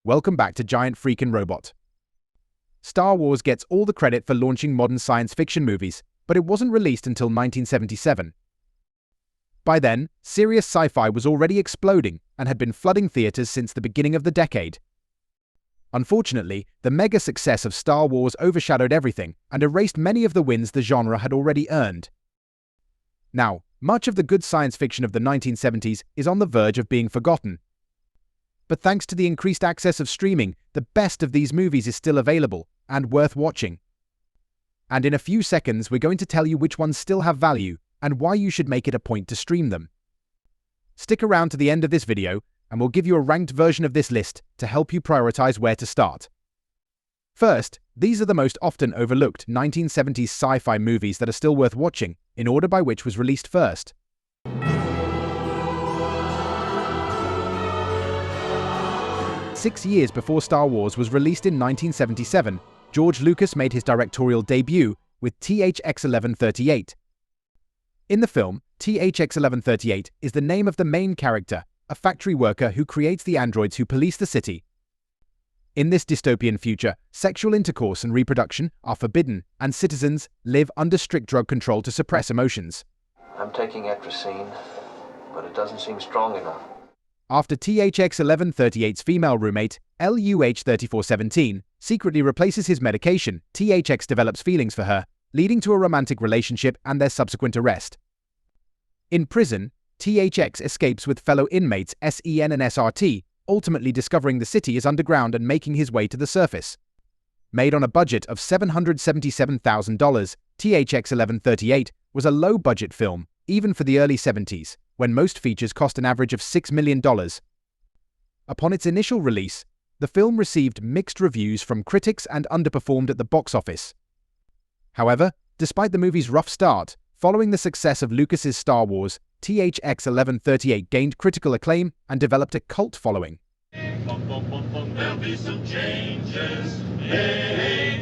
Welcome back to Giant Freakin' Robot. Star Wars gets all the credit for launching modern science fiction movies, but it wasn't released until 1977. By then, serious sci-fi was already exploding and had been flooding theaters since the beginning of the decade. Unfortunately, the mega success of Star Wars overshadowed everything and erased many of the wins the genre had already earned. Now, much of the good science fiction of the 1970s is on the verge of being forgotten. But thanks to the increased access of streaming, the best of these movies is still available and worth watching. And in a few seconds, we're going to tell you which ones still have value and why you should make it a point to stream them. Stick around to the end of this video, and we'll give you a ranked version of this list to help you prioritize where to start. First, these are the most often overlooked 1970s sci-fi movies that are still worth watching, in order by which was released first. Six years before Star Wars was released in 1977, George Lucas made his directorial debut with THX 1138. In the film, THX 1138 is the name of the main character, a factory worker who creates the androids who police the city. In this dystopian future, sexual intercourse and reproduction are forbidden, and citizens live under strict drug control to suppress emotions. I'm taking atrazine, but it doesn't seem strong enough. After THX 1138's female roommate, LUH 3417, secretly replaces his medication, THX develops feelings for her, leading to a romantic relationship and their subsequent arrest. In prison, THX escapes with fellow inmates SEN and SRT, ultimately discovering the city is underground and making his way to the surface. Made on a budget of $777,000, THX 1138 was a low-budget film, even for the early 70s, when most features cost an average of $6 million. Upon its initial release, the film received mixed reviews from critics and underperformed at the box office. However, despite the movie's rough start, following the success of Lucas's Star Wars, THX 1138 gained critical acclaim and developed a cult following. There'll be some changes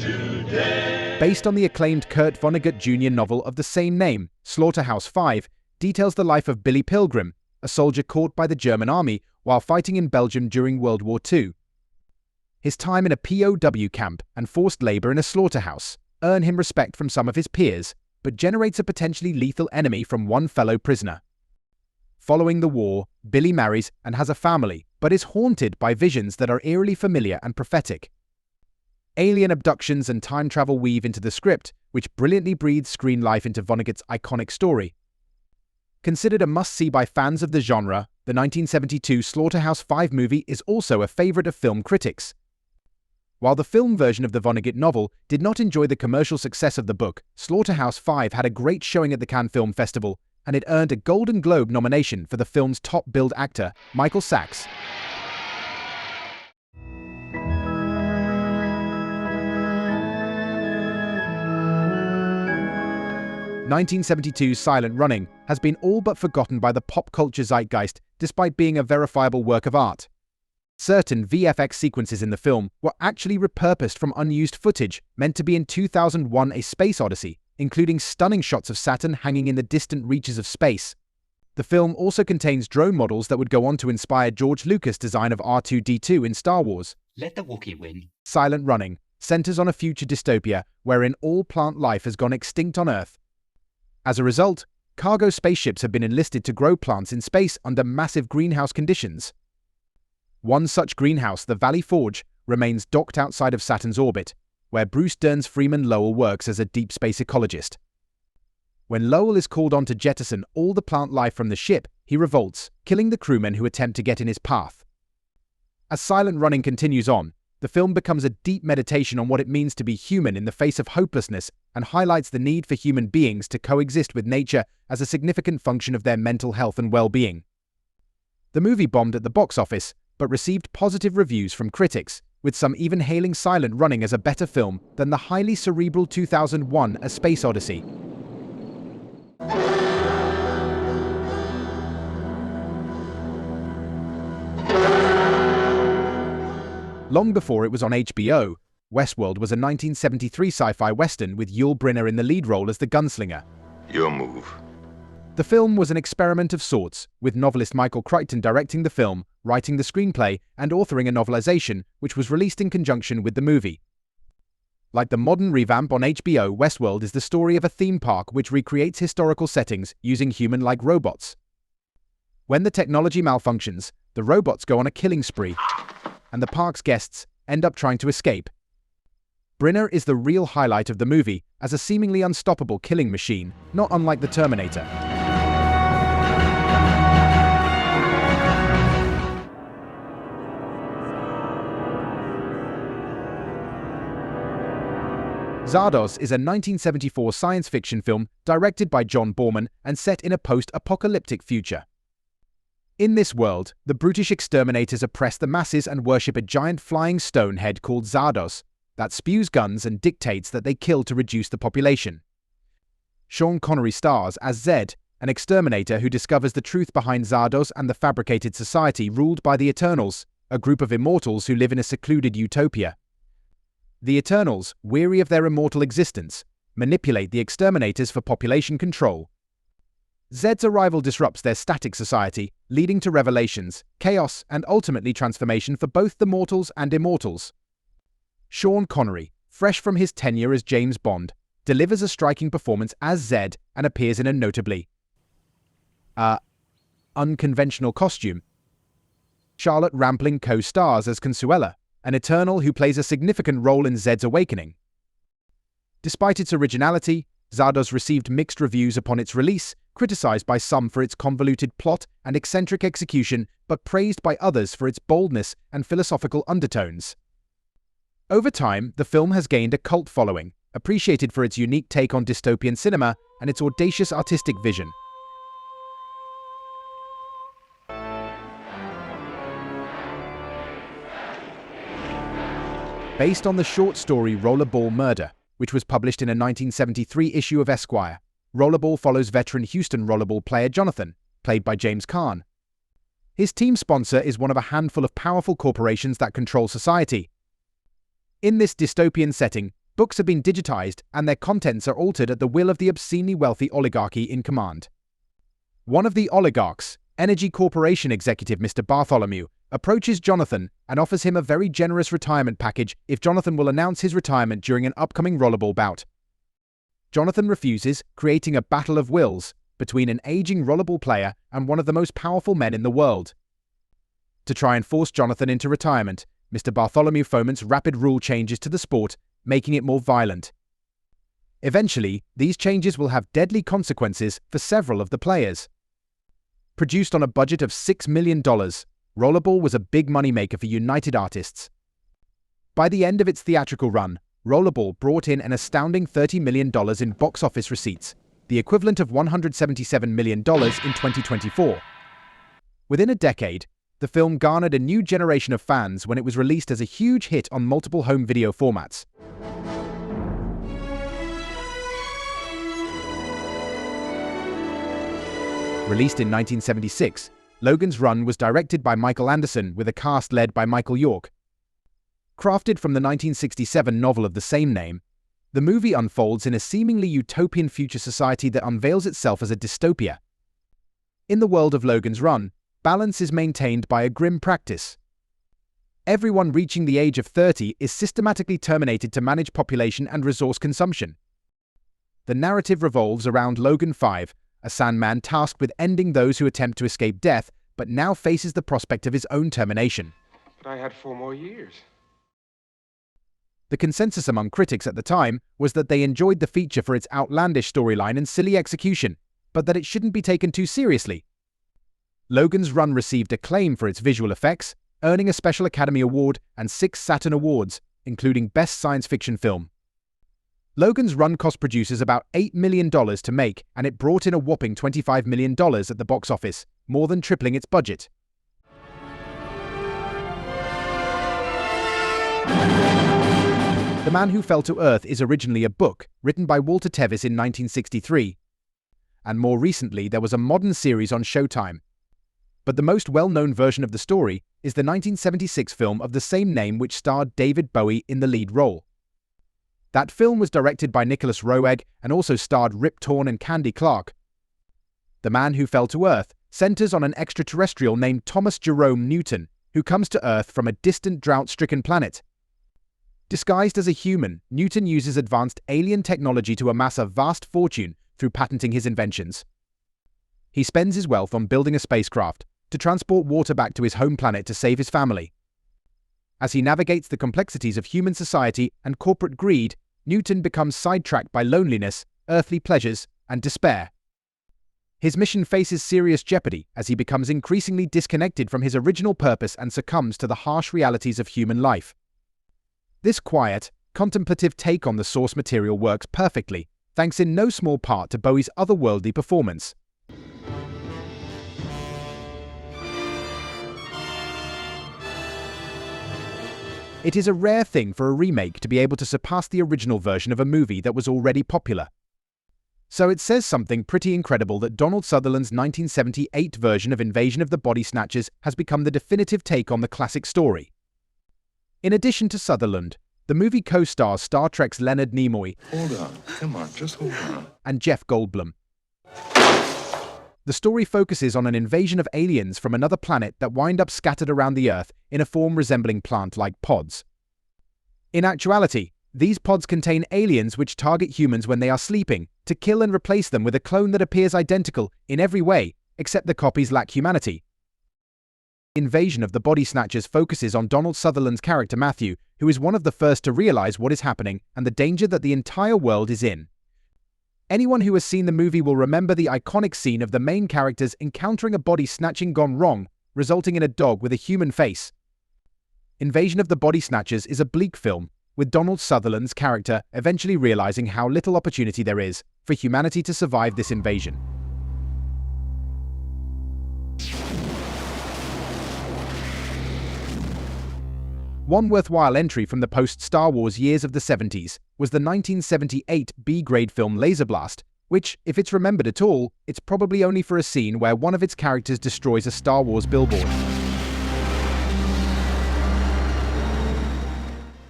today. Based on the acclaimed Kurt Vonnegut Jr. novel of the same name, Slaughterhouse-Five details the life of Billy Pilgrim, a soldier caught by the German army while fighting in Belgium during World War II. His time in a POW camp and forced labor in a slaughterhouse earn him respect from some of his peers, but generates a potentially lethal enemy from one fellow prisoner. Following the war, Billy marries and has a family, but is haunted by visions that are eerily familiar and prophetic. Alien abductions and time travel weave into the script, which brilliantly breathes screen life into Vonnegut's iconic story. Considered a must-see by fans of the genre, the 1972 Slaughterhouse-Five movie is also a favorite of film critics. While the film version of the Vonnegut novel did not enjoy the commercial success of the book, Slaughterhouse-Five had a great showing at the Cannes Film Festival, and it earned a Golden Globe nomination for the film's top-billed actor, Michael Sachs. 1972's Silent Running has been all but forgotten by the pop culture zeitgeist despite being a verifiable work of art. Certain VFX sequences in the film were actually repurposed from unused footage meant to be in 2001: A Space Odyssey, including stunning shots of Saturn hanging in the distant reaches of space. The film also contains drone models that would go on to inspire George Lucas' design of R2-D2 in Star Wars. Let the Wookiee win. Silent Running centers on a future dystopia wherein all plant life has gone extinct on Earth. As a result, cargo spaceships have been enlisted to grow plants in space under massive greenhouse conditions. One such greenhouse, the Valley Forge, remains docked outside of Saturn's orbit, where Bruce Dern's Freeman Lowell works as a deep space ecologist. When Lowell is called on to jettison all the plant life from the ship, he revolts, killing the crewmen who attempt to get in his path. As Silent Running continues on, the film becomes a deep meditation on what it means to be human in the face of hopelessness and highlights the need for human beings to coexist with nature as a significant function of their mental health and well-being. The movie bombed at the box office, but received positive reviews from critics, with some even hailing Silent Running as a better film than the highly cerebral 2001: A Space Odyssey. Long before it was on HBO, Westworld was a 1973 sci-fi western with Yul Brynner in the lead role as the gunslinger. Your move. The film was an experiment of sorts, with novelist Michael Crichton directing the film, writing the screenplay and authoring a novelization which was released in conjunction with the movie. Like the modern revamp on HBO, Westworld is the story of a theme park which recreates historical settings using human-like robots. When the technology malfunctions, the robots go on a killing spree, and the park's guests end up trying to escape. Brinner is the real highlight of the movie as a seemingly unstoppable killing machine, not unlike the Terminator. Zardoz is a 1974 science fiction film directed by John Borman and set in a post-apocalyptic future. In this world, the brutish exterminators oppress the masses and worship a giant flying stone head called Zardoz that spews guns and dictates that they kill to reduce the population. Sean Connery stars as Zed, an exterminator who discovers the truth behind Zardoz and the fabricated society ruled by the Eternals, a group of immortals who live in a secluded utopia. The Eternals, weary of their immortal existence, manipulate the exterminators for population control. Zed's arrival disrupts their static society, leading to revelations, chaos, and ultimately transformation for both the mortals and immortals. Sean Connery, fresh from his tenure as James Bond, delivers a striking performance as Zed and appears in a notably unconventional costume. Charlotte Rampling co-stars as Consuela, an Eternal who plays a significant role in Zed's awakening. Despite its originality, Zardoz received mixed reviews upon its release, criticized by some for its convoluted plot and eccentric execution, but praised by others for its boldness and philosophical undertones. Over time, the film has gained a cult following, appreciated for its unique take on dystopian cinema and its audacious artistic vision. Based on the short story Rollerball Murder, which was published in a 1973 issue of Esquire, Rollerball follows veteran Houston Rollerball player Jonathan, played by James Caan. His team sponsor is one of a handful of powerful corporations that control society. In this dystopian setting, books have been digitized and their contents are altered at the will of the obscenely wealthy oligarchy in command. One of the oligarchs, Energy Corporation executive Mr. Bartholomew, approaches Jonathan and offers him a very generous retirement package if Jonathan will announce his retirement during an upcoming rollerball bout. Jonathan refuses, creating a battle of wills between an aging rollerball player and one of the most powerful men in the world. To try and force Jonathan into retirement, Mr. Bartholomew foments rapid rule changes to the sport, making it more violent. Eventually, these changes will have deadly consequences for several of the players. Produced on a budget of $6 million, Rollerball was a big moneymaker for United Artists. By the end of its theatrical run, Rollerball brought in an astounding $30 million in box office receipts, the equivalent of $177 million in 2024. Within a decade, the film garnered a new generation of fans when it was released as a huge hit on multiple home video formats. Released in 1976, Logans Run was directed by Michael Anderson with a cast led by Michael York. Crafted from the 1967 novel of the same name, the movie unfolds in a seemingly utopian future society that unveils itself as a dystopia. In the world of Logans Run, balance is maintained by a grim practice. Everyone reaching the age of 30 is systematically terminated to manage population and resource consumption. The narrative revolves around Logan 5, a Sandman tasked with ending those who attempt to escape death, but now faces the prospect of his own termination. But I had 4 more years. The consensus among critics at the time was that they enjoyed the feature for its outlandish storyline and silly execution, but that it shouldn't be taken too seriously. Logan's Run received acclaim for its visual effects, earning a Special Academy Award and 6 Saturn Awards, including Best Science Fiction Film. Logan's Run cost producers about $8 million to make, and it brought in a whopping $25 million at the box office, more than tripling its budget. The Man Who Fell to Earth is originally a book written by Walter Tevis in 1963, and more recently there was a modern series on Showtime. But the most well-known version of the story is the 1976 film of the same name which starred David Bowie in the lead role. That film was directed by Nicholas Roeg and also starred Rip Torn and Candy Clark. The Man Who Fell to Earth centers on an extraterrestrial named Thomas Jerome Newton, who comes to Earth from a distant drought-stricken planet. Disguised as a human, Newton uses advanced alien technology to amass a vast fortune through patenting his inventions. He spends his wealth on building a spacecraft to transport water back to his home planet to save his family. As he navigates the complexities of human society and corporate greed, Newton becomes sidetracked by loneliness, earthly pleasures, and despair. His mission faces serious jeopardy as he becomes increasingly disconnected from his original purpose and succumbs to the harsh realities of human life. This quiet, contemplative take on the source material works perfectly, thanks in no small part to Bowie's otherworldly performance. It is a rare thing for a remake to be able to surpass the original version of a movie that was already popular. So it says something pretty incredible that Donald Sutherland's 1978 version of Invasion of the Body Snatchers has become the definitive take on the classic story. In addition to Sutherland, the movie co-stars Star Trek's Leonard Nimoy Hold on. Come on, just hold on. and Jeff Goldblum. The story focuses on an invasion of aliens from another planet that wind up scattered around the Earth in a form resembling plant-like pods. In actuality, these pods contain aliens which target humans when they are sleeping, to kill and replace them with a clone that appears identical in every way, except the copies lack humanity. Invasion of the Body Snatchers focuses on Donald Sutherland's character Matthew, who is one of the first to realize what is happening and the danger that the entire world is in. Anyone who has seen the movie will remember the iconic scene of the main characters encountering a body snatching gone wrong, resulting in a dog with a human face. Invasion of the Body Snatchers is a bleak film, with Donald Sutherland's character eventually realizing how little opportunity there is for humanity to survive this invasion. One worthwhile entry from the post-Star Wars years of the 70s was the 1978 B-grade film Laserblast, which, if it's remembered at all, it's probably only for a scene where one of its characters destroys a Star Wars billboard.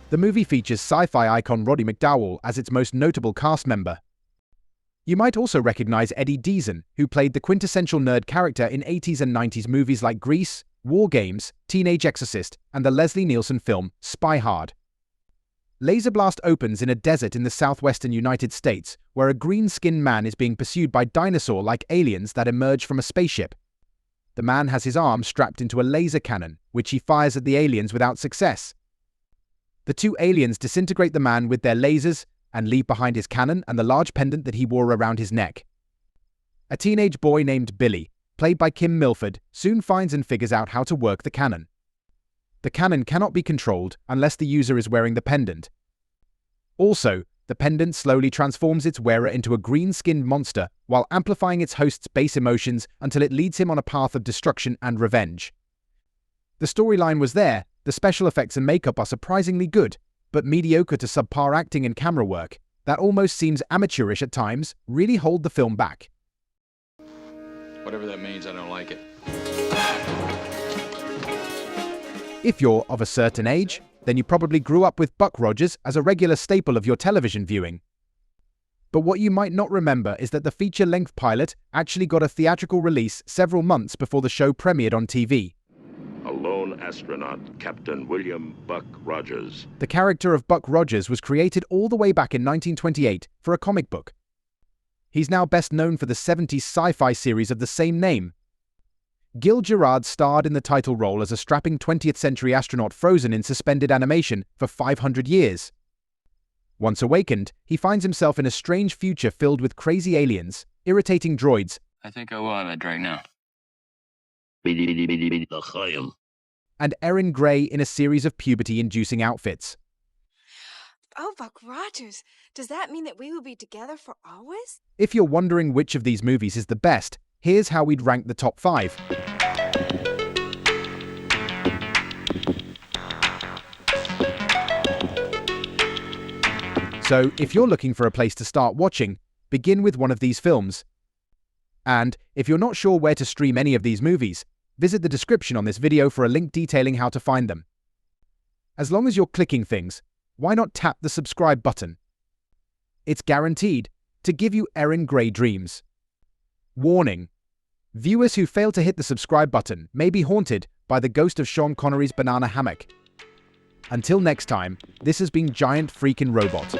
The movie features sci-fi icon Roddy McDowall as its most notable cast member. You might also recognize Eddie Deezen, who played the quintessential nerd character in 80s and 90s movies like Grease, War Games, Teenage Exorcist, and the Leslie Nielsen film Spy Hard. Laserblast opens in a desert in the southwestern United States, where a green-skinned man is being pursued by dinosaur-like aliens that emerge from a spaceship. The man has his arm strapped into a laser cannon, which he fires at the aliens without success. The two aliens disintegrate the man with their lasers and leave behind his cannon and the large pendant that he wore around his neck. A teenage boy named Billy, played by Kim Milford, soon finds and figures out how to work the cannon. The cannon cannot be controlled unless the user is wearing the pendant. Also, the pendant slowly transforms its wearer into a green-skinned monster while amplifying its host's base emotions until it leads him on a path of destruction and revenge. The storyline was there, the special effects and makeup are surprisingly good, but mediocre to subpar acting and camera work, that almost seems amateurish at times, really hold the film back. Whatever that means, I don't like it. If you're of a certain age, then you probably grew up with Buck Rogers as a regular staple of your television viewing. But what you might not remember is that the feature-length pilot actually got a theatrical release several months before the show premiered on TV. A lone astronaut, Captain William Buck Rogers. The character of Buck Rogers was created all the way back in 1928 for a comic book. He's now best known for the 70s sci-fi series of the same name. Gil Gerard starred in the title role as a strapping 20th century astronaut frozen in suspended animation for 500 years. Once awakened, he finds himself in a strange future filled with crazy aliens, irritating droids, I think I will have it right now. and Erin Gray in a series of puberty-inducing outfits. Oh, Buck Rogers, does that mean that we will be together for always? If you're wondering which of these movies is the best, here's how we'd rank the top 5. So, if you're looking for a place to start watching, begin with one of these films. And, if you're not sure where to stream any of these movies, visit the description on this video for a link detailing how to find them. As long as you're clicking things, why not tap the subscribe button? It's guaranteed to give you Erin Gray dreams. Warning: Viewers who fail to hit the subscribe button may be haunted by the ghost of Sean Connery's banana hammock. Until next time, this has been Giant Freakin' Robot.